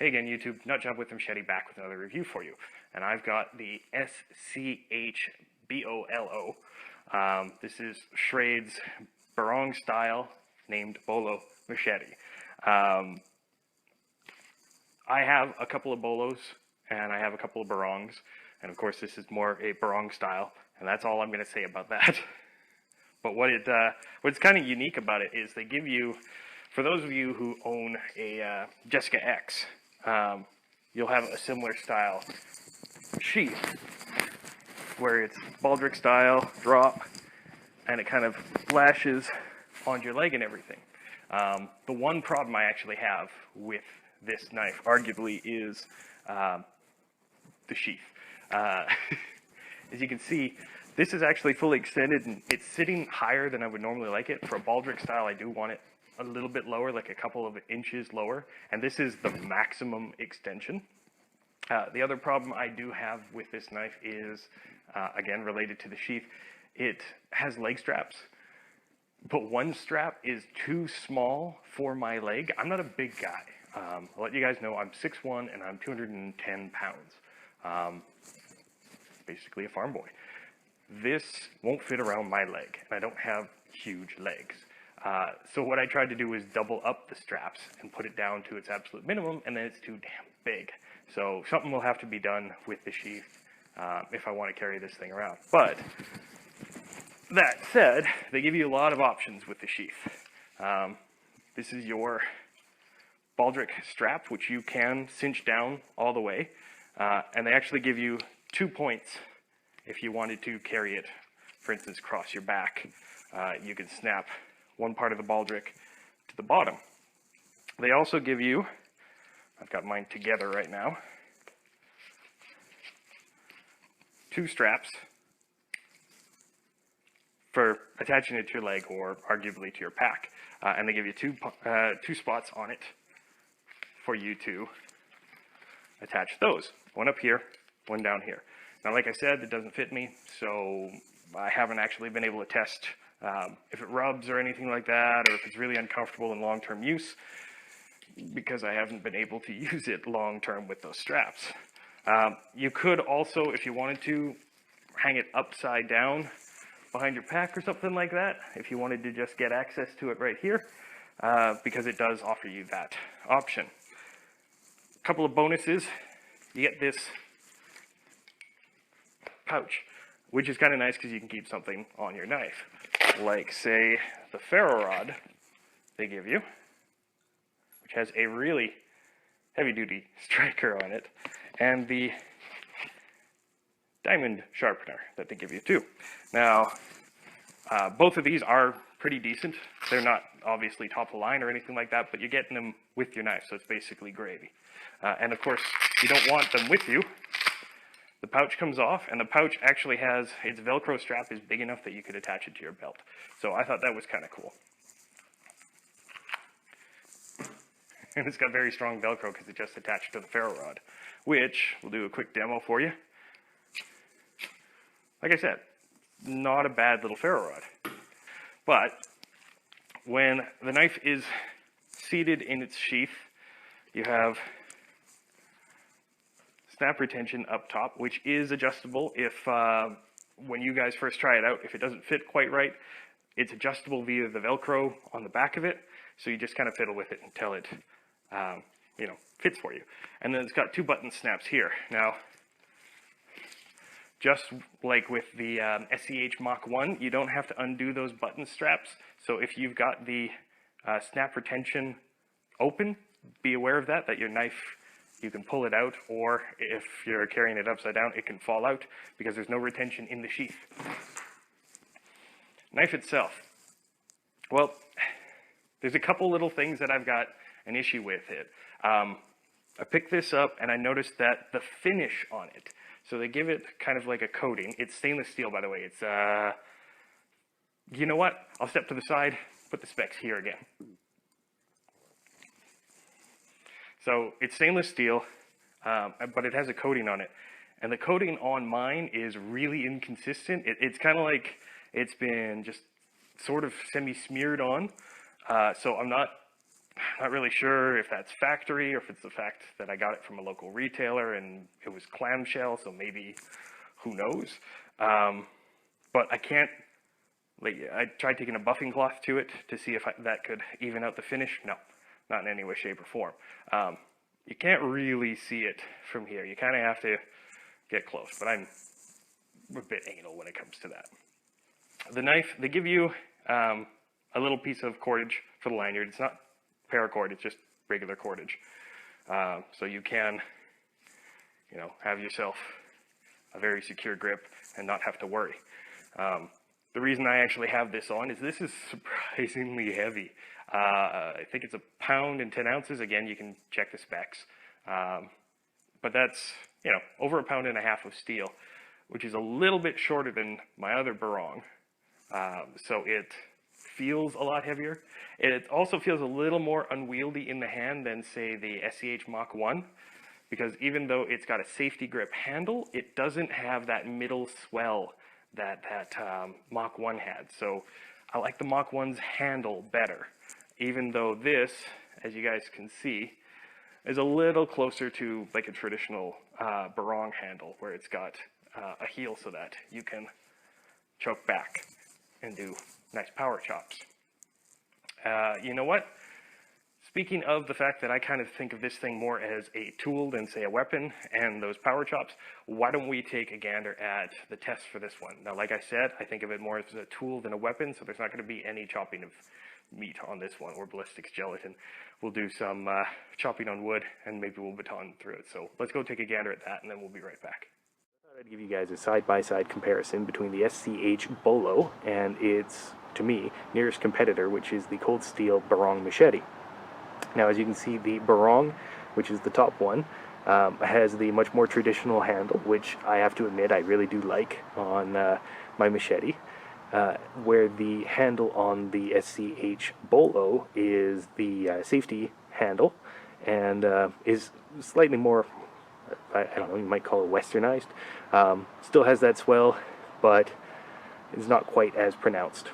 Hey again, YouTube, Nutjob with Machete back with another review for you. And I've got the SCHBOLO. This is Schrade's barong style named Bolo machete. I have a couple of bolos and I have a couple of barongs. And of course this is more a barong style, and that's all I'm going to say about that. But what's kind of unique about it is they give you, for those of you who own a Jessica X, you'll have a similar style sheath where it's baldric style, drop, and it kind of lashes on your leg and everything. The one problem I actually have with this knife, arguably, is the sheath. As you can see, this is actually fully extended, and it's sitting higher than I would normally like it. For a baldric style, I do want it a little bit lower, like a couple of inches lower, and this is the maximum extension. The other problem I do have with this knife is, again, related to the sheath. It has leg straps, but one strap is too small for my leg. I'm not a big guy. I'll let you guys know I'm 6'1", and I'm 210 pounds. Basically a farm boy. This won't fit around my leg, and I don't have huge legs. So what I tried to do was double up the straps and put it down to its absolute minimum, and then it's too damn big. So something will have to be done with the sheath if I want to carry this thing around. But that said, they give you a lot of options with the sheath. This is your baldric strap, which you can cinch down all the way, and they actually give you 2 points if you wanted to carry it, for instance, across your back. You can snap one part of the baldric to the bottom. They also give you, I've got mine together right now, 2 straps for attaching it to your leg or arguably to your pack. And they give you two spots on it for you to attach those. One up here, one down here. Now, like I said, it doesn't fit me, so I haven't actually been able to test if it rubs or anything like that, or if it's really uncomfortable in long-term use, because I haven't been able to use it long-term with those straps. You could also, if you wanted to, hang it upside down behind your pack or something like that, if you wanted to just get access to it right here, because it does offer you that option. A couple of bonuses. You get this pouch, which is kind of nice because you can keep something on your knife, like, say, the ferro rod they give you, which has a really heavy-duty striker on it, and the diamond sharpener that they give you too. Now, both of these are pretty decent. They're not obviously top of the line or anything like that, but you're getting them with your knife, so it's basically gravy. And of course, you don't want them with you. The pouch comes off, and the pouch actually has, its Velcro strap is big enough that you could attach it to your belt. So I thought that was kind of cool. And it's got very strong Velcro because it's just attached to the ferro rod, which we'll do a quick demo for you. Like I said, not a bad little ferro rod. But when the knife is seated in its sheath, you have snap retention up top, which is adjustable if, when you guys first try it out, if it doesn't fit quite right, it's adjustable via the Velcro on the back of it, so you just kind of fiddle with it until it, fits for you. And then it's got 2 button snaps here. Now, just like with the SCH Mach 1, you don't have to undo those button straps, so if you've got the snap retention open, be aware of that your knife, you can pull it out, or if you're carrying it upside down, it can fall out because there's no retention in the sheath. Knife itself. Well, there's a couple little things that I've got an issue with it. I picked this up and I noticed that the finish on it, so they give it kind of like a coating. It's stainless steel, by the way. It's, you know what? I'll step to the side, put the specs here again. So it's stainless steel, but it has a coating on it. And the coating on mine is really inconsistent. It's kind of like it's been just sort of semi-smeared on. So I'm not Not really sure if that's factory or if it's the fact that I got it from a local retailer and it was clamshell, so maybe, who knows. But I can't, like, I tried taking a buffing cloth to it to see if that could even out the finish. No, not in any way, shape, or form. You can't really see it from here. You kind of have to get close, but I'm a bit anal when it comes to that. The knife, they give you a little piece of cordage for the lanyard. It's not paracord, it's just regular cordage. So you can, you know, have yourself a very secure grip and not have to worry. The reason I actually have this on is this is surprisingly heavy. I think it's 1 pound and 10 ounces. Again, you can check the specs. But that's, you know, over 1.5 pounds of steel, which is a little bit shorter than my other barong. So it feels a lot heavier. It also feels a little more unwieldy in the hand than, say, the SCH Mach 1, because even though it's got a safety grip handle, it doesn't have that middle swell that Mach 1 had. So I like the Mach 1's handle better, even though this, as you guys can see, is a little closer to like a traditional barong handle, where it's got a heel so that you can choke back and do nice power chops. You know what? Speaking of the fact that I kind of think of this thing more as a tool than, say, a weapon and those power chops, why don't we take a gander at the test for this one? Now, like I said, I think of it more as a tool than a weapon, so there's not going to be any chopping of meat on this one, or ballistics gelatin. We'll do some chopping on wood, and maybe we'll baton through it. So let's go take a gander at that, and then we'll be right back. I thought I'd give you guys a side-by-side comparison between the SCHBOLO and its, to me, nearest competitor, which is the cold steel barong machete. Now, as you can see, the barong, which is the top one, has the much more traditional handle, which I have to admit I really do like on my machete, where the handle on the SCHBOLO is the safety handle, and is slightly more, I don't know, you might call it westernized. Still has that swell, but it's not quite as pronounced.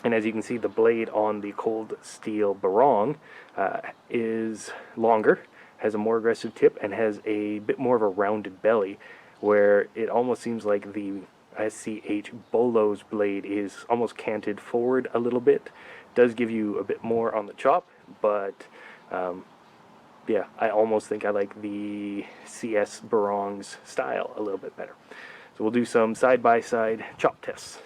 And as you can see, the blade on the cold steel barong is longer, has a more aggressive tip, and has a bit more of a rounded belly, where it almost seems like the SCHBOLO's blade is almost canted forward a little bit. Does give you a bit more on the chop, but yeah, I almost think I like the CS barong's style a little bit better. So we'll do some side-by-side chop tests.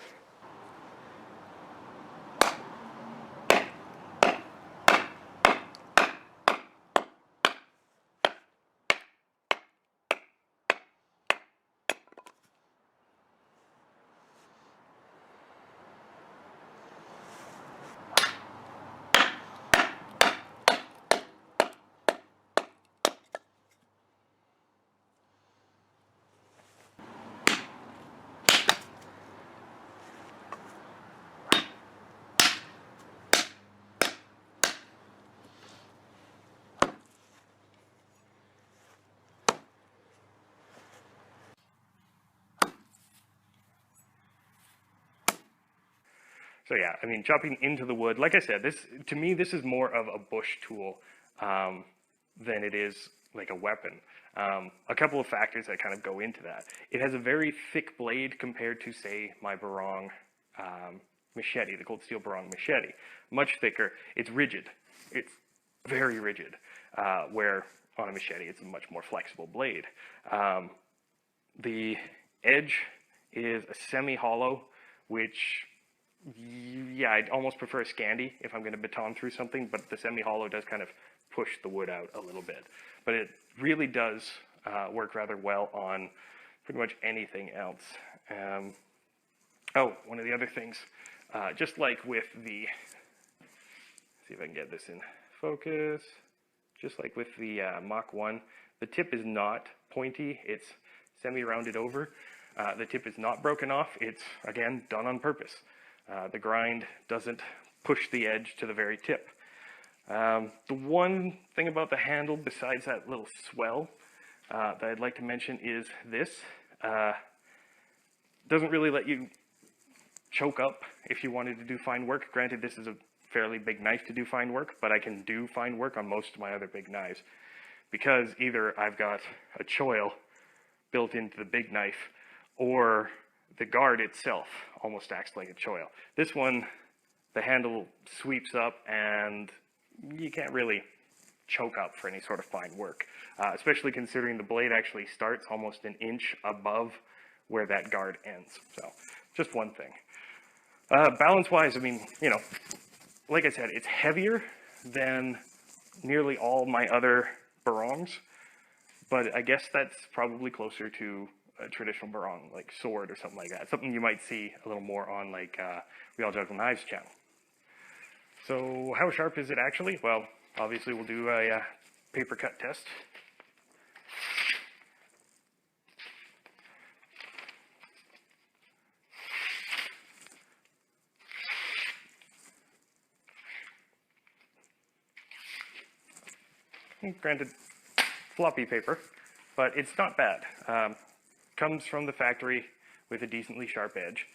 So yeah, I mean, chopping into the wood, like I said, this, to me, this is more of a bush tool than it is like a weapon. A couple of factors that kind of go into that. It has a very thick blade compared to, say, my barong machete, the cold steel barong machete. Much thicker. It's rigid. It's very rigid, where on a machete it's a much more flexible blade. The edge is a semi-hollow, which, yeah, I'd almost prefer a Scandi if I'm going to baton through something, but the semi-hollow does kind of push the wood out a little bit. But it really does work rather well on pretty much anything else. Oh, one of the other things, just like with the, see if I can get this in focus, just like with the Mach 1, the tip is not pointy, it's semi-rounded over. The tip is not broken off, it's, again, done on purpose. The grind doesn't push the edge to the very tip. The one thing about the handle, besides that little swell, that I'd like to mention is this. Doesn't really let you choke up if you wanted to do fine work. Granted, this is a fairly big knife to do fine work, but I can do fine work on most of my other big knives because either I've got a choil built into the big knife or the guard itself almost acts like a choil. This one, the handle sweeps up and you can't really choke up for any sort of fine work, especially considering the blade actually starts almost an inch above where that guard ends. So just one thing. Balance-wise, I mean, you know, like I said, it's heavier than nearly all my other barongs, but I guess that's probably closer to a traditional barong, like sword or something like that. Something you might see a little more on, like, We All Juggle Knives channel. So how sharp is it actually? Well, obviously we'll do a paper cut test. Granted, floppy paper, but it's not bad. Comes from the factory with a decently sharp edge.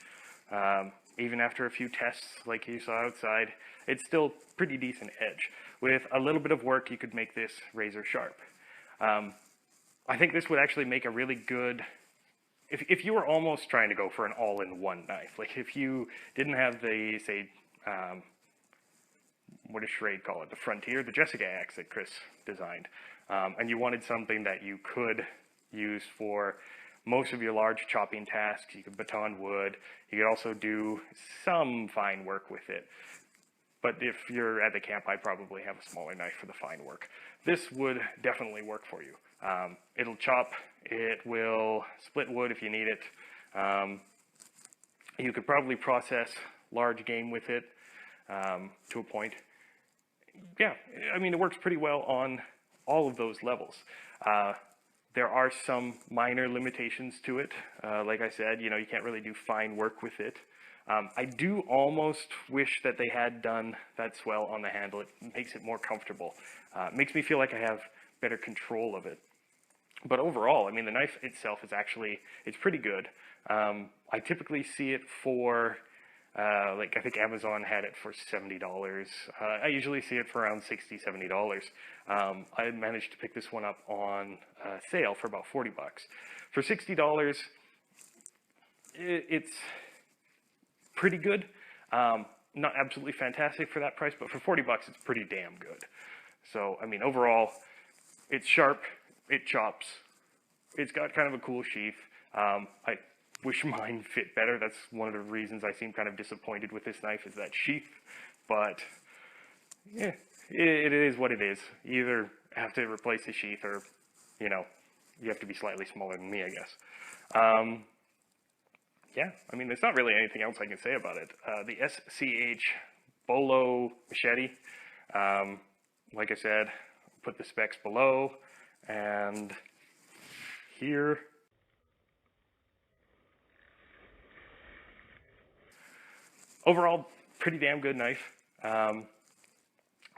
Even after a few tests like you saw outside, it's still pretty decent edge. With a little bit of work, you could make this razor sharp. I think this would actually make a really good, if you were almost trying to go for an all-in-one knife, like if you didn't have the, say, what does Schrade call it? The Frontier, the Jessica axe that Chris designed. And you wanted something that you could use for most of your large chopping tasks. You could baton wood. You could also do some fine work with it. But if you're at the camp, I'd probably have a smaller knife for the fine work. This would definitely work for you. It'll chop. It will split wood if you need it. You could probably process large game with it to a point. Yeah, I mean, it works pretty well on all of those levels. There are some minor limitations to it. Like I said, you know, you can't really do fine work with it. I do almost wish that they had done that swell on the handle. It makes it more comfortable. It makes me feel like I have better control of it. But overall, I mean, the knife itself is actually, it's pretty good. I typically see it for, like I think Amazon had it for $70. I usually see it for around $60, $70. I managed to pick this one up on sale for about 40 bucks. For $60, it's pretty good. Not absolutely fantastic for that price, but for 40 bucks, it's pretty damn good. So, I mean, overall, it's sharp, it chops, it's got kind of a cool sheath. I wish mine fit better. That's one of the reasons I seem kind of disappointed with this knife, is that sheath. But, yeah, it is what it is. You either have to replace the sheath or, you know, you have to be slightly smaller than me, I guess. Yeah, I mean, there's not really anything else I can say about it. The SCHBOLO machete, like I said, put the specs below, and here. Overall, pretty damn good knife.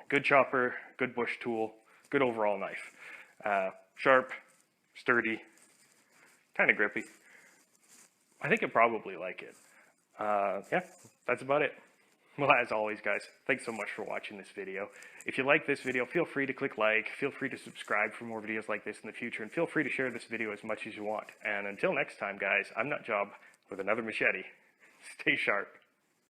Good chopper, good bush tool, good overall knife. Sharp, sturdy, kind of grippy. I think you'll probably like it. Yeah, that's about it. Well, as always, guys, thanks so much for watching this video. If you like this video, feel free to click like, feel free to subscribe for more videos like this in the future, and feel free to share this video as much as you want. And until next time, guys, I'm Nutjob with another machete. Stay sharp.